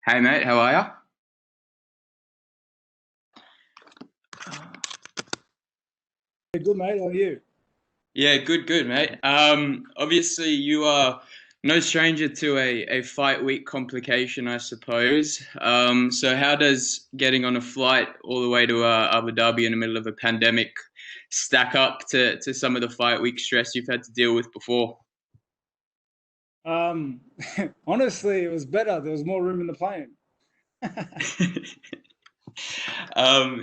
Hey mate, how are you? Hey, good mate, how are you? Yeah, good, mate. Obviously you are no stranger to a fight week complication, I suppose. So how does getting on a flight all the way to Abu Dhabi in the middle of a pandemic stack up to some of the fight week stress you've had to deal with before? Um, Honestly, it was better. There was more room in the plane.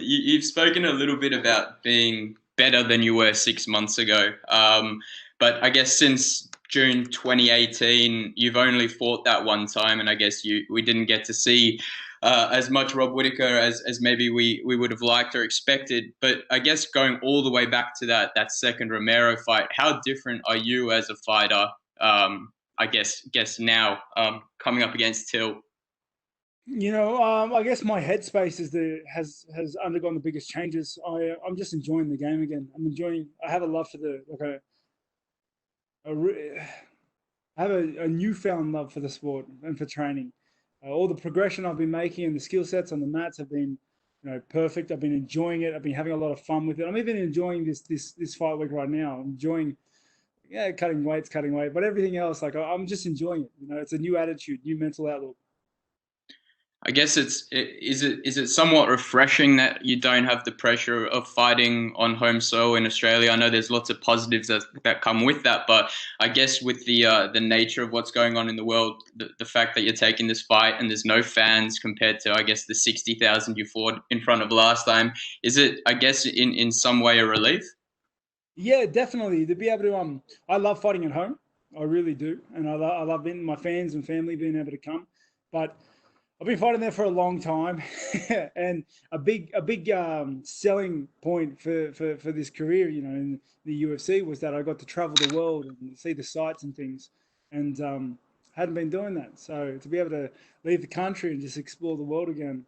You've spoken a little bit about being better than you were 6 months ago. But I guess since June 2018, you've only fought that one time, and I guess we didn't get to see as much Rob Whittaker as maybe we would have liked or expected. But I guess going all the way back to that second Romero fight, how different are you as a fighter? I guess now coming up against Till. I guess my headspace has undergone the biggest changes. I'm just enjoying the game again. I'm enjoying. I have a love for the like a re- I have a newfound love for the sport and for training. All the progression I've been making and the skill sets on the mats have been, perfect. I've been enjoying it. I've been having a lot of fun with it. I'm even enjoying this fight week right now. I'm enjoying, yeah, cutting weight, but everything else, like I'm just enjoying it. It's a new attitude, new mental outlook. I guess is it somewhat refreshing that you don't have the pressure of fighting on home soil in Australia? I know there's lots of positives that come with that, but I guess with the nature of what's going on in the world, the fact that you're taking this fight and there's no fans compared to I guess the 60,000 you fought in front of last time, is it I guess in some way a relief? Yeah, definitely. To be able to, I love fighting at home. I really do, and I love being my fans and family being able to come. But I've been fighting there for a long time, and a big selling point for this career, in the UFC was that I got to travel the world and see the sights and things, and hadn't been doing that. So to be able to leave the country and just explore the world again,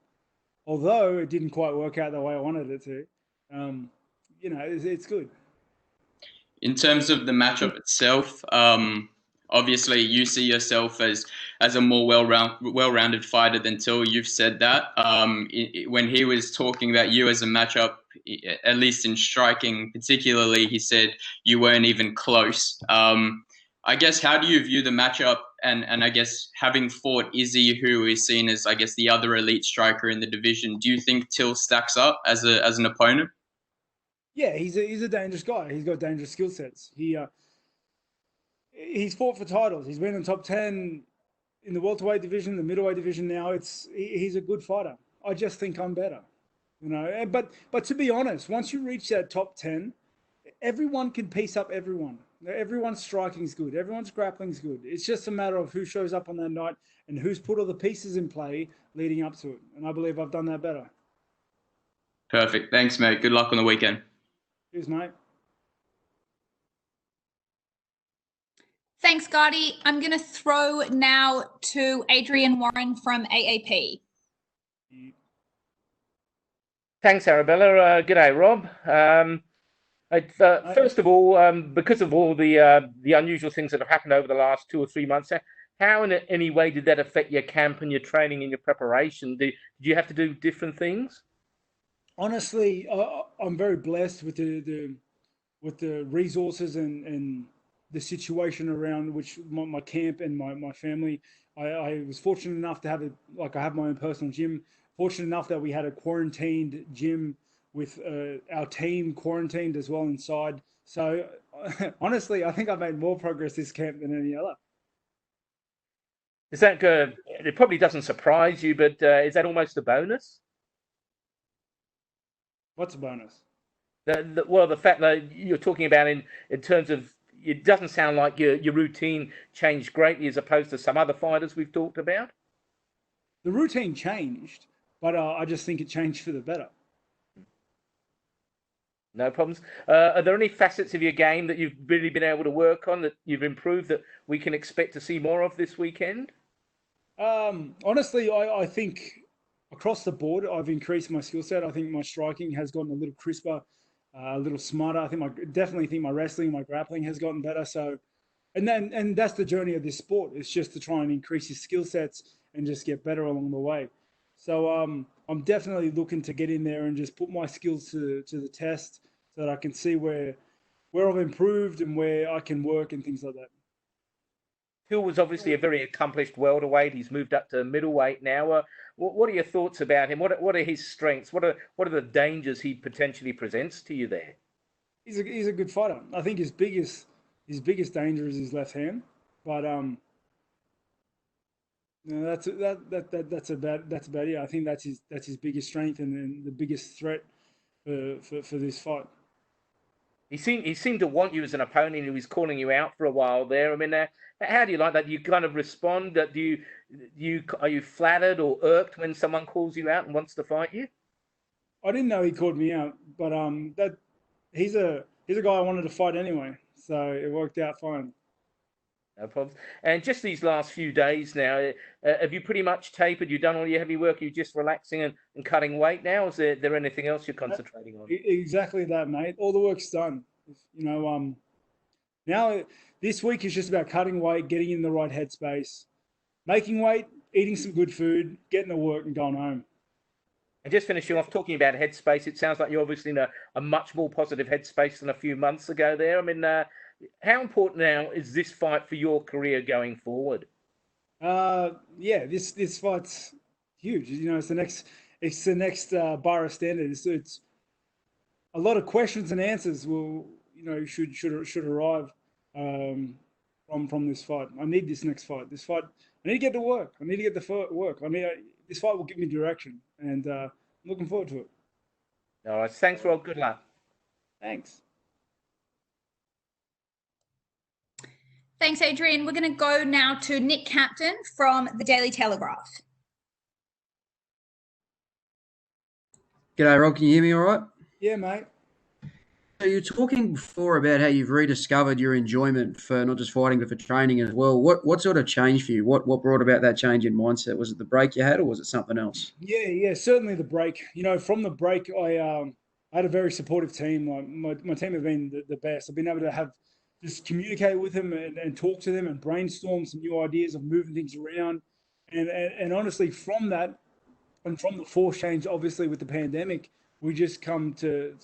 although it didn't quite work out the way I wanted it to, um, it's good. In terms of the matchup itself, obviously you see yourself as a more well-rounded fighter than Till. You've said that when he was talking about you as a matchup, at least in striking, particularly, he said you weren't even close. I guess how do you view the matchup? And I guess having fought Izzy, who is seen as I guess the other elite striker in the division, do you think Till stacks up as an opponent? Yeah, he's a dangerous guy. He's got dangerous skill sets. He's fought for titles. He's been in the top 10 in the welterweight division, the middleweight division. Now he's a good fighter. I just think I'm better, But to be honest, once you reach that top 10, everyone can piece up everyone. Everyone's striking's good. Everyone's grappling's good. It's just a matter of who shows up on that night and who's put all the pieces in play leading up to it. And I believe I've done that better. Perfect. Thanks, mate. Good luck on the weekend. Cheers, mate. Thanks, Gotti. I'm going to throw now to Adrian Warren from AAP. Thanks, Arabella. G'day, Rob. First of all, because of all the unusual things that have happened over the last 2 or 3 months, how in any way did that affect your camp and your training and your preparation? Did you have to do different things? Honestly, I'm very blessed with the resources and the situation around which my camp and my family. I was fortunate enough to have I have my own personal gym. Fortunate enough that we had a quarantined gym with our team quarantined as well inside. So honestly, I think I've made more progress this camp than any other. Is that it probably doesn't surprise you, but is that almost a bonus? What's a bonus? Well, the fact that you're talking about in terms of it doesn't sound like your routine changed greatly as opposed to some other fighters we've talked about. The routine changed, but I just think it changed for the better. No problems. Are there any facets of your game that you've really been able to work on that you've improved that we can expect to see more of this weekend? Honestly, I think across the board, I've increased my skill set. I think my striking has gotten a little crisper, a little smarter. I think definitely think my wrestling, my grappling has gotten better. So, and that's the journey of this sport. It's just to try and increase your skill sets and just get better along the way. So I'm definitely looking to get in there and just put my skills to the test so that I can see where I've improved and where I can work and things like that. Till was obviously a very accomplished welterweight. He's moved up to middleweight now. What are your thoughts about him? What are his strengths? What are the dangers he potentially presents to you there? He's a good fighter. I think his biggest danger is his left hand, but that's about it. I think that's his biggest strength and the biggest threat for this fight. He seemed to want you as an opponent. He was calling you out for a while there. I mean, how do you like that? Do you kind of respond? Are you flattered or irked when someone calls you out and wants to fight you? I didn't know he called me out, but he's a guy I wanted to fight anyway, so it worked out fine. No problems. And just these last few days now, have you pretty much tapered? You done all your heavy work? Are you just relaxing and cutting weight now? Is there anything else you're concentrating on? Exactly that, mate. All the work's done. Now this week is just about cutting weight, getting in the right headspace, making weight, eating some good food, getting to work and going home. And just finishing off talking about headspace, it sounds like you're obviously in a much more positive headspace than a few months ago there. I mean, how important now is this fight for your career going forward? Yeah, this fight's huge. It's the next bar of standard. It's a lot of questions and answers should arrive from this fight. I need this next fight. This fight, I need to get to work. I need to get the work. This fight will give me direction, and I'm looking forward to it. All right, thanks, Rob. Good luck. Thanks. Thanks, Adrian. We're going to go now to Nick Captain from the Daily Telegraph. G'day, Rob. Can you hear me all right? Yeah, mate. So you were talking before about how you've rediscovered your enjoyment for not just fighting, but for training as well. What sort of changed for you? What brought about that change in mindset? Was it the break you had, or was it something else? Yeah, certainly the break. From the break, I had a very supportive team. Like my team have been the best. I've been able to just communicate with them and talk to them and brainstorm some new ideas of moving things around. And honestly, from that and from the force change, obviously with the pandemic, we just come to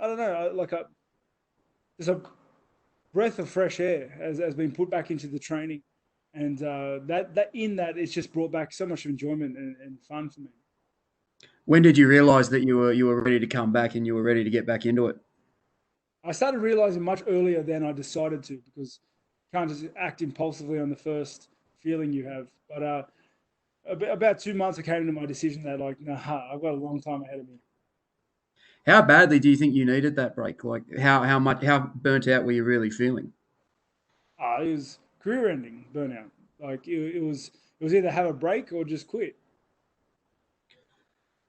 I don't know, there's a breath of fresh air has been put back into the training, and that it's just brought back so much enjoyment and fun for me. When did you realise that you were ready to come back and you were ready to get back into it? I started realizing much earlier than I decided to, because you can't just act impulsively on the first feeling you have. But about 2 months, I came to my decision that I've got a long time ahead of me. How badly do you think you needed that break? Like how burnt out were you really feeling? It was career-ending burnout. Like it was either have a break or just quit.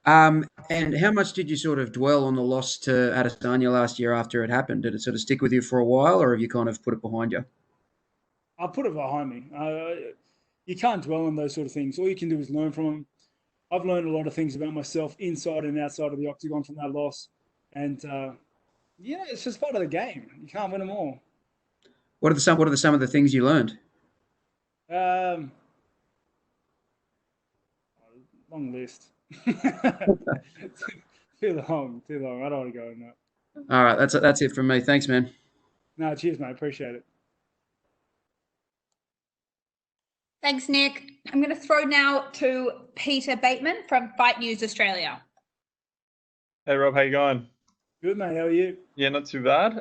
And how much did you sort of dwell on the loss to Adesanya last year after it happened? Did it sort of stick with you for a while, or have you kind of put it behind you? I put it behind me. You can't dwell on those sort of things. All you can do is learn from them. I've learned a lot of things about myself inside and outside of the octagon from that loss. And, it's just part of the game. You can't win them all. What are some of the things you learned? Long list. Too long. I don't want to go in that. All right, that's it from me. Thanks, man. No, cheers, mate. Appreciate it. Thanks, Nick. I'm going to throw now to Peter Bateman from Fight News Australia. Hey, Rob, how you going? Good, mate. How are you? Yeah, not too bad.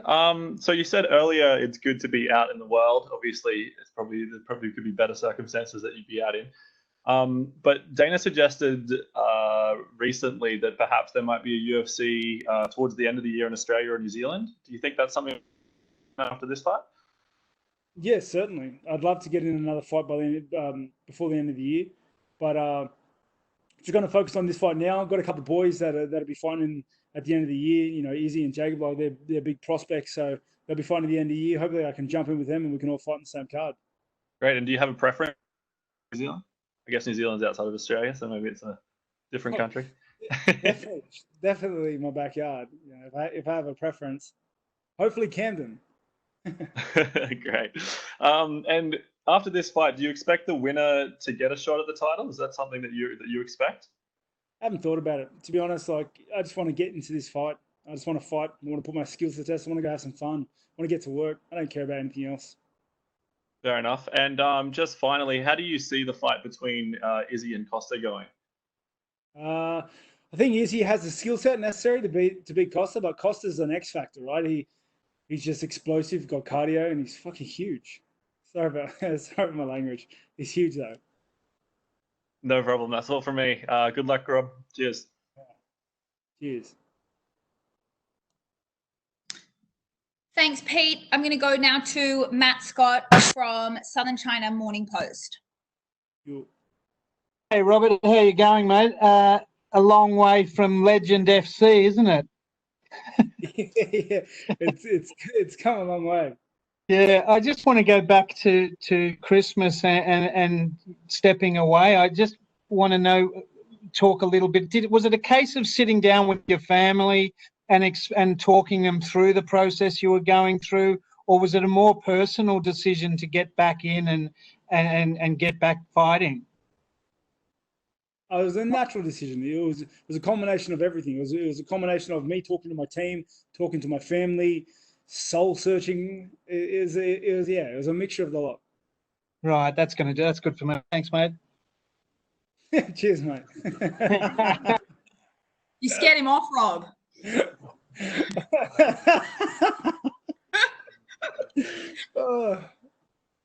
So you said earlier it's good to be out in the world. Obviously, there probably could be better circumstances that you'd be out in. But Dana suggested recently that perhaps there might be a UFC towards the end of the year in Australia or New Zealand. Do you think that's something after this fight? Yes, certainly. I'd love to get in another fight before the end of the year, but just going to focus on this fight now. I've got a couple of boys that'll be fighting at the end of the year. Izzy and Jacob, they're big prospects, so they'll be fighting at the end of the year. Hopefully, I can jump in with them and we can all fight on the same card. Great. And do you have a preference for New Zealand? I guess New Zealand's outside of Australia, so maybe it's a different country. Definitely my backyard. If I have a preference, hopefully Camden. Great. And after this fight, do you expect the winner to get a shot at the title? Is that something that you expect? I haven't thought about it, to be honest. Like, I just want to get into this fight. I just want to fight. I want to put my skills to the test. I want to go have some fun. I want to get to work. I don't care about anything else. Fair enough. And just finally, how do you see the fight between Izzy and Costa going? I think Izzy has the skill set necessary to beat Costa, but Costa's an X factor, right? He's just explosive, got cardio, and he's fucking huge. Sorry about my language. He's huge though. No problem. That's all from me. Good luck, Rob. Cheers. Cheers. Thanks, Pete. I'm going to go now to Matt Scott from Southern China Morning Post. Hey, Robert, how you going, mate? A long way from Legend FC, isn't it? Yeah, it's come a long way. Yeah, I just want to go back to Christmas and stepping away. I just want to talk a little bit. Was it a case of sitting down with your family and talking them through the process you were going through, or was it a more personal decision to get back in and get back fighting? It was a natural decision. It was a combination of everything. It was a combination of me talking to my team, talking to my family, soul searching. It was a mixture of the lot. Right, that's good for me. Thanks, mate. Cheers, mate. You scared him off, Rob.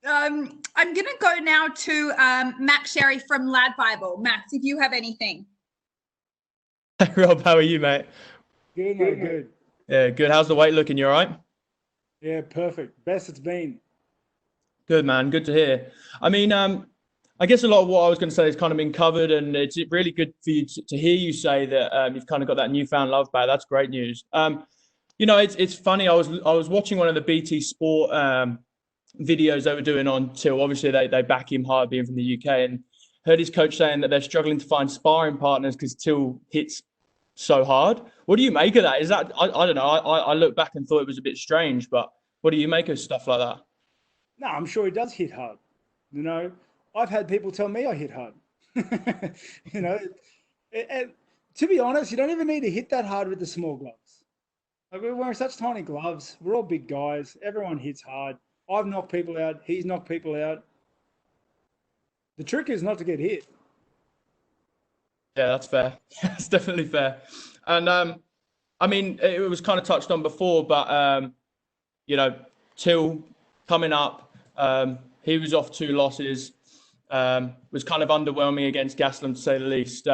I'm going to go now to Max Sherry from Lad Bible. Max, if you have anything. Hey, Rob, how are you, mate? Good, mate, good. Yeah, good. How's the weight looking? You all right? Yeah, perfect. Best it's been. Good, man. Good to hear. I mean, I guess a lot of what I was going to say has kind of been covered, and it's really good for you to hear you say that you've kind of got that newfound love back. That's great news. You know, it's funny. I was watching one of the BT Sport videos they were doing on Till. Obviously, they back him hard, being from the UK, and heard his coach saying that they're struggling to find sparring partners because Till hits so hard. What do you make of that? Is that I don't know. I look back and thought it was a bit strange, but what do you make of stuff like that? No, I'm sure he does hit hard. You know, I've had people tell me I hit hard. You know, and to be honest, you don't even need to hit that hard with the small gloves. Like, we're wearing such tiny gloves. We're all big guys. Everyone hits hard. I've knocked people out. He's knocked people out. The trick is not to get hit. Yeah, that's fair. That's definitely fair. And I mean, it was kind of touched on before, but you know, Till coming up, he was off 2 losses. Was kind of underwhelming against Gaslam, to say the least.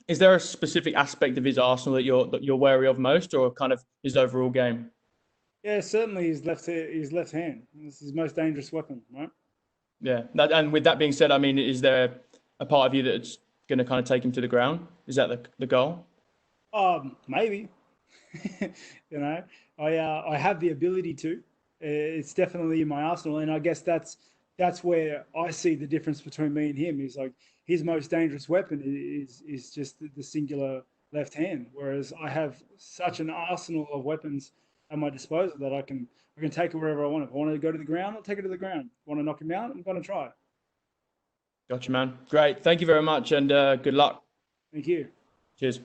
Is there a specific aspect of his arsenal that you're wary of most, or kind of his overall game? Yeah, certainly his left hand. It's his most dangerous weapon, right? Yeah, and with that being said, I mean, is there a part of you that's going to kind of take him to the ground? Is that the goal? Maybe. You know, I have the ability to. It's definitely in my arsenal, and I guess that's where I see the difference between me and him. Is like his most dangerous weapon is just the singular left hand, whereas I have such an arsenal of weapons at my disposal that I can take it wherever I want. If I want to go to the ground, I'll take it to the ground. If I want to knock him out, I'm going to try. Gotcha, man. Great. Thank you very much, and good luck. Thank you. Cheers.